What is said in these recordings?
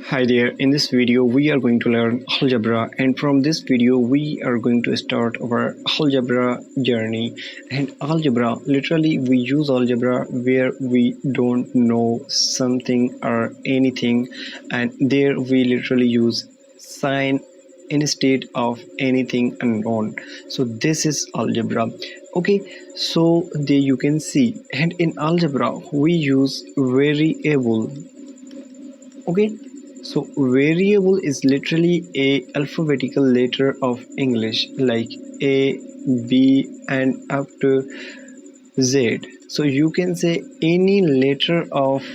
Hi there, in this video we are going to learn algebra, and from this video we are going to start our algebra journey. And algebra, literally we use algebra where we don't know something or anything, and there we literally use sign instead of anything unknown. So this is algebra. Okay, so there you can see, and in algebra we use variable. Okay, so variable is literally a alphabetical letter of English like A, B and up to Z. So you can say any letter of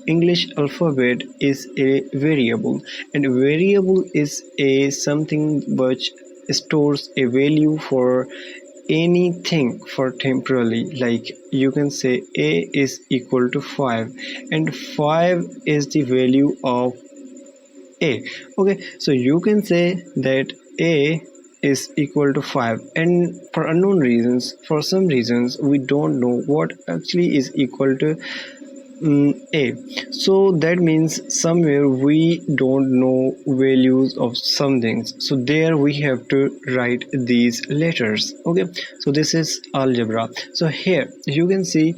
English alphabet is a variable, and variable is a something which stores a value for anything for temporarily. Like you can say A is equal to 5 and 5 is the value of A. Okay, so you can say that A is equal to 5, and for unknown reasons, for some reasons we don't know what actually is equal to A. So that means somewhere we don't know values of some things, so there we have to write these letters. Okay, so this is algebra. So here you can see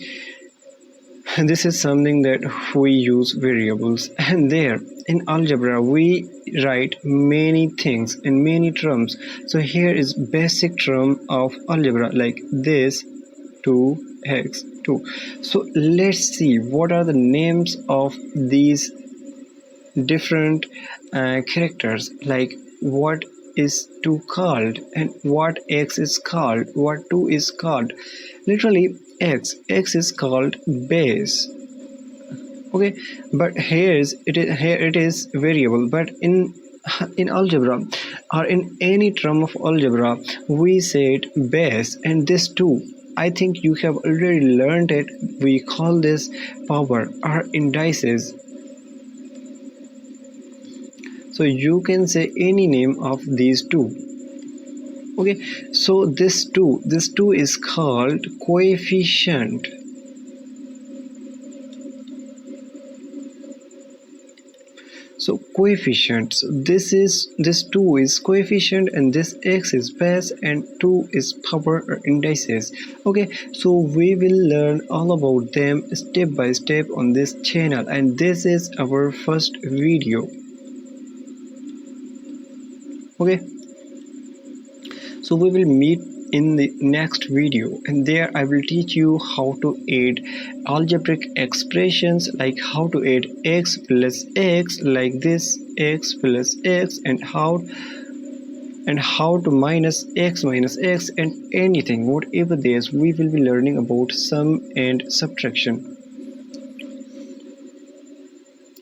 this is something that we use variables, and there in algebra we write many things in many terms. So here is basic term of algebra like this 2x2. So let's see what are the names of these different characters, like what is 2 called and what x is called, what 2 is called. Literally x is called base. Okay, but here it is variable, but in algebra or in any term of algebra we said base. And this too, I think you have already learned it, we call this power or indices. So you can say any name of these two. Okay, so this two is called coefficient. So coefficients, this 2 is coefficient and this x is base and 2 is power or indices. Okay, so we will learn all about them step by step on this channel, and this is our first video. Okay, so we will meet in the next video, and there I will teach you how to add algebraic expressions, like how to add x plus x like this, x plus x, and how to minus x, and anything whatever there is. We will be learning about sum and subtraction.